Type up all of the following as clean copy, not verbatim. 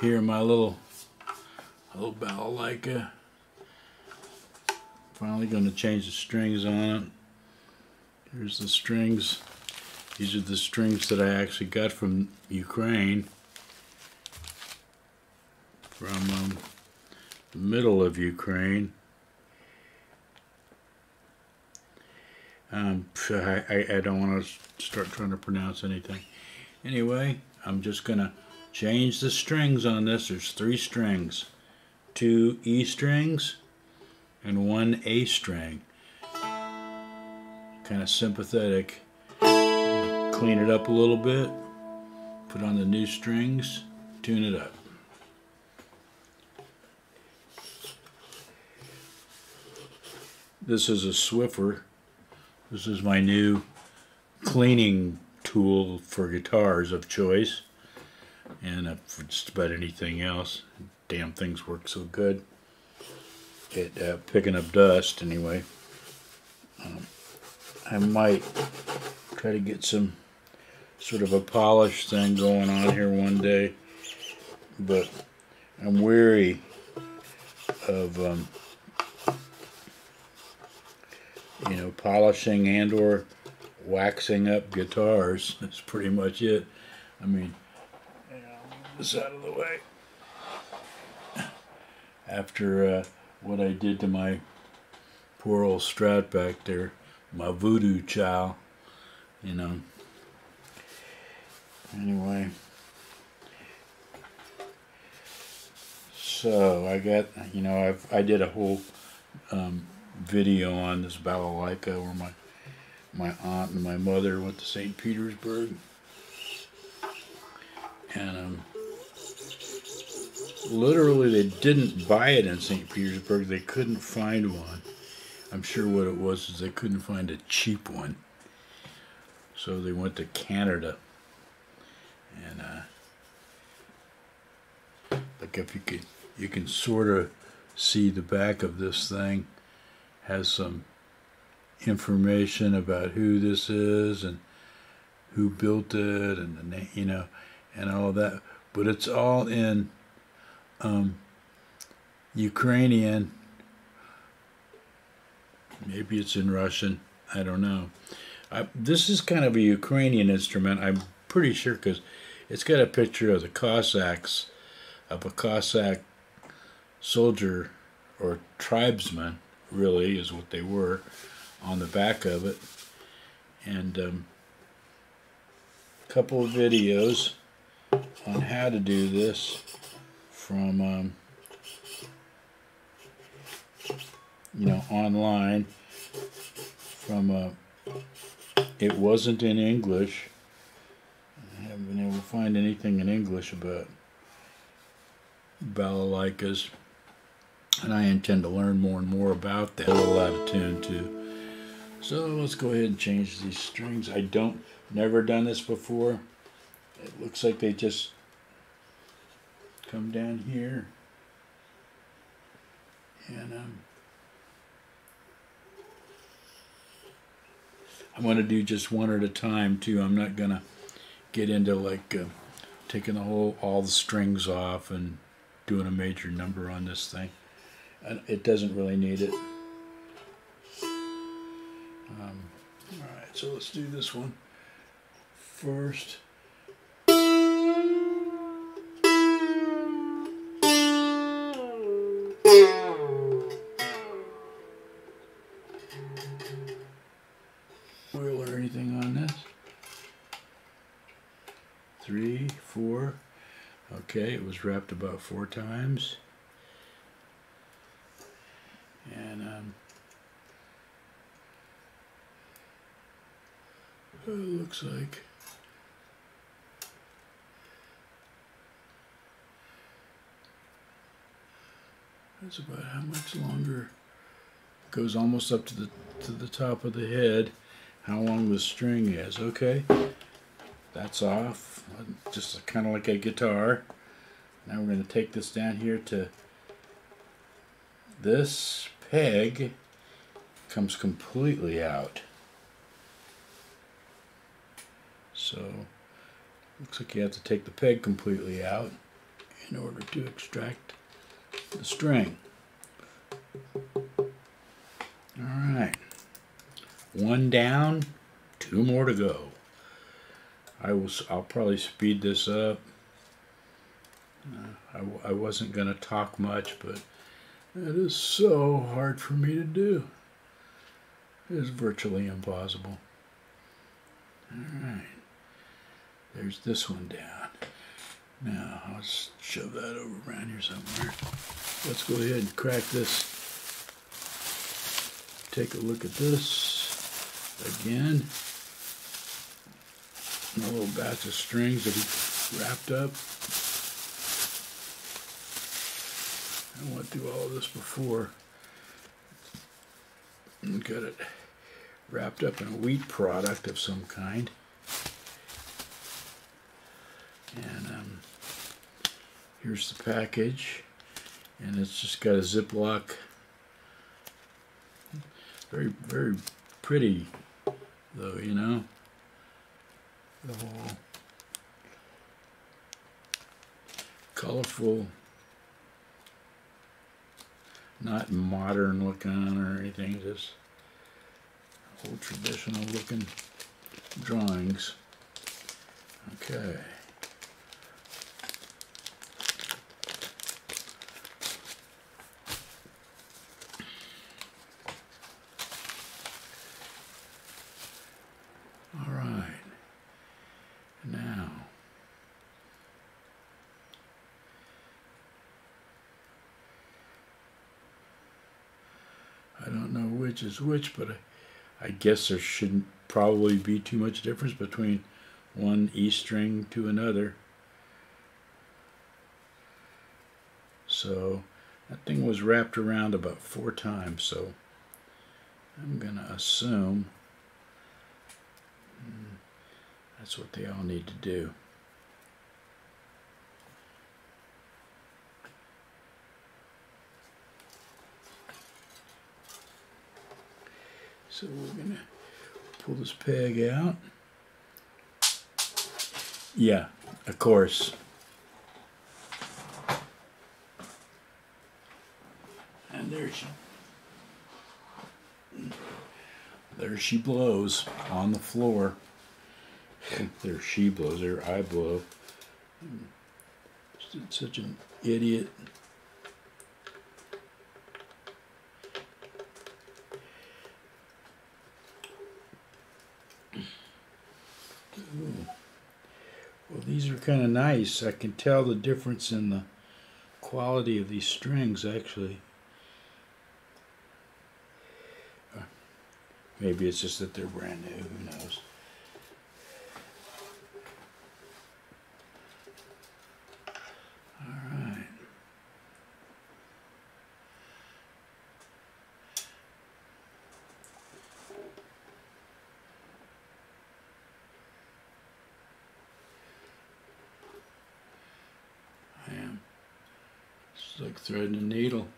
Here, my little Balalaika. Finally going to change the strings on it. Here's the strings. These are the strings that I actually got from Ukraine, from the middle of Ukraine. I don't want to start trying to pronounce anything. Anyway, I'm just going to change the strings on this. There's 3 strings, 2 E strings and 1 A string. Kind of sympathetic. Clean it up a little bit, put on the new strings, tune it up. This is a Swiffer. This is my new cleaning tool for guitars of choice, and for just about anything else. Damn things work so good at picking up dust anyway. I might try to get some sort of a polish thing going on here one day, but I'm weary of you know, polishing and or waxing up guitars. That's pretty much it. I mean, you know, move this out of the way. After what I did to my poor old Strat back there, my voodoo child, you know. Anyway, so I got, you know, I did a whole video on this Balalaika where my aunt and my mother went to St. Petersburg, and literally they didn't buy it in St. Petersburg. They couldn't find one. I'm sure what it was is they couldn't find a cheap one, so they went to Canada. And like if you can sort of see the back of this thing has some information about who this is and who built it and the name, you know, and all that. But it's all in Ukrainian. Maybe it's in Russian. I don't know. This is kind of a Ukrainian instrument, I'm pretty sure, because it's got a picture of the Cossacks, of a Cossack soldier or tribesman, really is what they were, on the back of it. And a couple of videos on how to do this from you know, online, from it wasn't in English. I haven't been able to find anything in English about balalaikas, and I intend to learn more and more about that. A little out of tune too. So let's go ahead and change these strings. Never done this before. It looks like they just come down here, and I'm going to do just one at a time too. I'm not going to get into like taking all the strings off and doing a major number on this thing. It doesn't really need it. Alright, so let's do this one first. Oil or anything on this? 3, 4. Okay, it was wrapped about 4 times. And it looks like that's about how much longer. It goes almost up to the top of the head. How long the string is. Okay, that's off. Just kind of like a guitar. Now we're going to take this down here to this peg. Comes completely out. So looks like you have to take the peg completely out in order to extract the string. Alright, one down, two more to go. I'll probably speed this up. I wasn't going to talk much, but it is so hard for me to do. It is virtually impossible. Alright, there's this one down. Now, I'll just shove that over around here somewhere. Let's go ahead and crack this. Take a look at this again. A little batch of strings that he wrapped up. I went through all of this before and got it wrapped up in a wheat product of some kind. And here's the package, and it's just got a Ziploc. Very, very pretty, though, you know. The whole colorful, not modern looking or anything, just old traditional looking drawings. Okay. All right. Now, I don't know which is which, but I guess there shouldn't probably be too much difference between one E string to another. So that thing was wrapped around about 4 times, so I'm going to assume that's what they all need to do. So we're going to pull this peg out. Yeah, of course. And there she blows on the floor. There she blows, there I blow. Such an idiot. Ooh. Well, these are kind of nice. I can tell the difference in the quality of these strings, actually. Maybe it's just that they're brand new, who knows. Alright. I am. It's like threading a needle.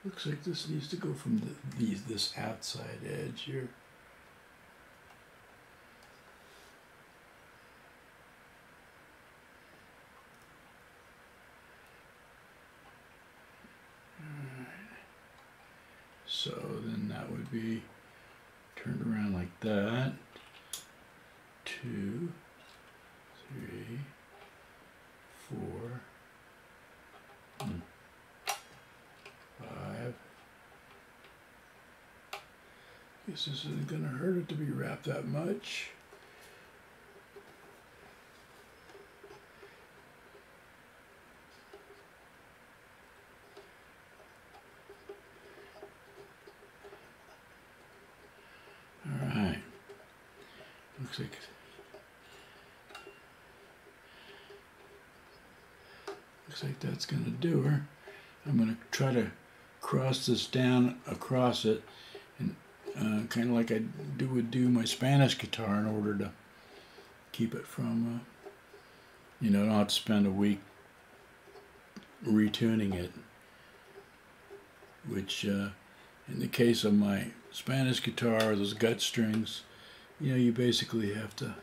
Looks like this needs to go from this outside edge here. Alright. So then that would be turned around like that. 2, 3, 4. 5. Guess this isn't going to hurt it to be wrapped that much. All right. Looks like that's going to do her. I'm going to try to cross this down across it, and kind of like I would do my Spanish guitar, in order to keep it from, you know, I don't have to spend a week retuning it, which in the case of my Spanish guitar, those gut strings, you basically have to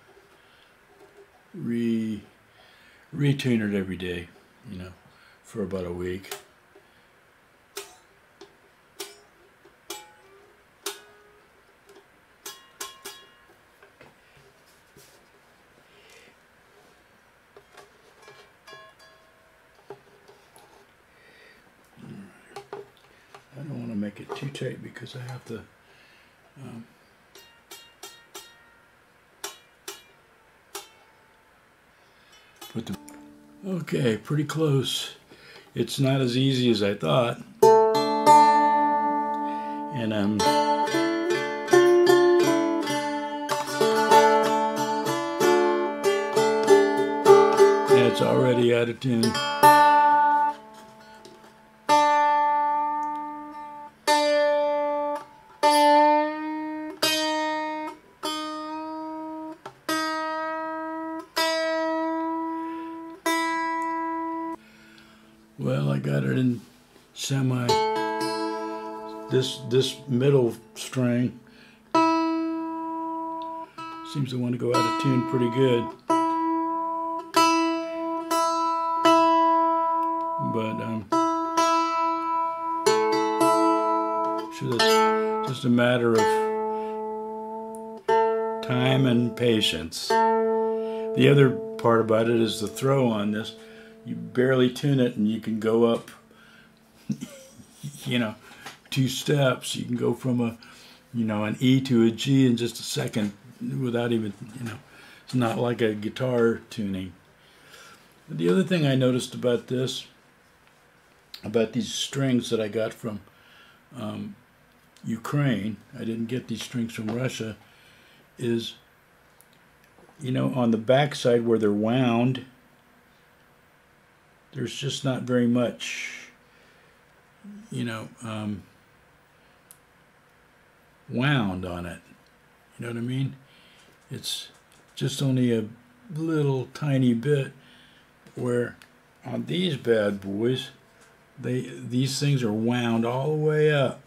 retune it every day, for about a week. I don't want to make it too tight because I have to put the... Okay, pretty close. It's not as easy as I thought. And it's already out of tune. Well, I got it in semi. This middle string seems to want to go out of tune pretty good. But sure, that's just a matter of time and patience. The other part about it is the throw on this. You barely tune it and you can go up, 2 steps. You can go from an E to a G in just a second without even, it's not like a guitar tuning. The other thing I noticed about this, about these strings that I got from Ukraine, I didn't get these strings from Russia, is, on the back side where they're wound, there's just not very much, wound on it. You know what I mean? It's just only a little tiny bit, where on these bad boys, these things are wound all the way up.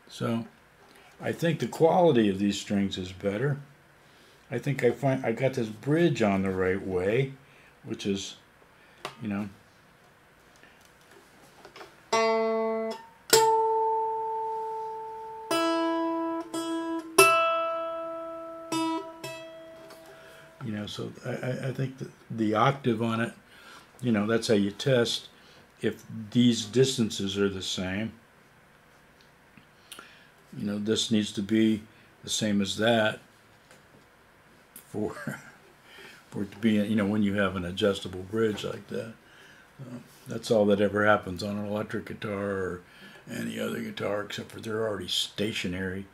So I think the quality of these strings is better. I think I got this bridge on the right way, which is, so I think that the octave on it, that's how you test if these distances are the same. This needs to be the same as that for it to be, when you have an adjustable bridge like that. That's all that ever happens on an electric guitar or any other guitar, except for they're already stationary.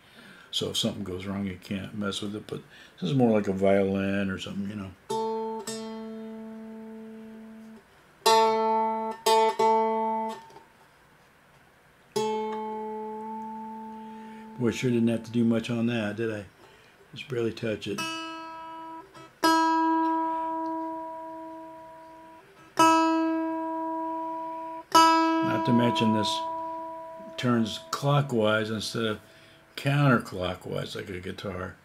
So if something goes wrong, you can't mess with it. But this is more like a violin or something, Boy, I sure didn't have to do much on that, did I? Just barely touch it. Not to mention this turns clockwise instead of counterclockwise like a guitar.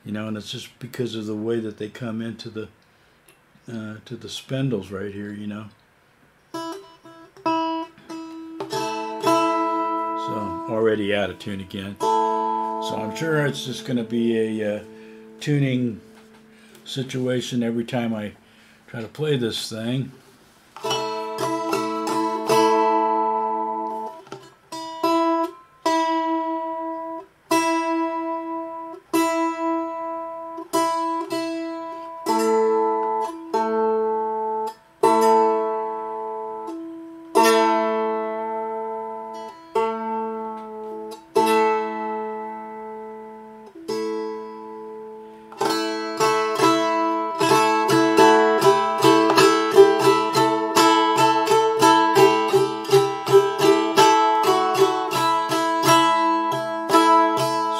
And it's just because of the way that they come into the to the spindles right here, So already out of tune again. So I'm sure it's just going to be a tuning situation every time I try to play this thing.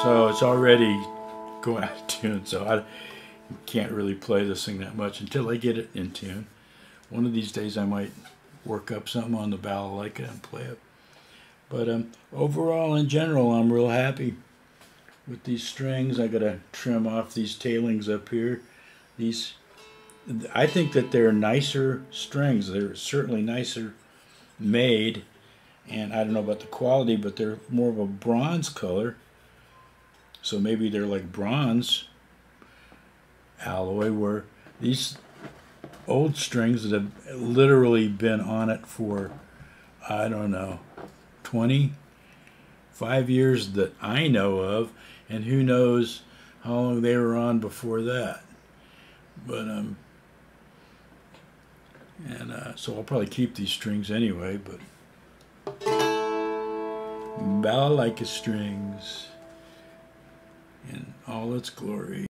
So it's already going out of tune. So Can't really play this thing that much until I get it in tune. One of these days I might work up something on the Balalaika and play it. But overall, in general, I'm real happy with these strings. I gotta trim off these tailings up here. I think that they're nicer strings. They're certainly nicer made, and I don't know about the quality, but they're more of a bronze color. So maybe they're like bronze alloy, where these old strings that have literally been on it for, I don't know, 25 years that I know of, and who knows how long they were on before that. But so I'll probably keep these strings anyway. But Balalaika strings in all its glory.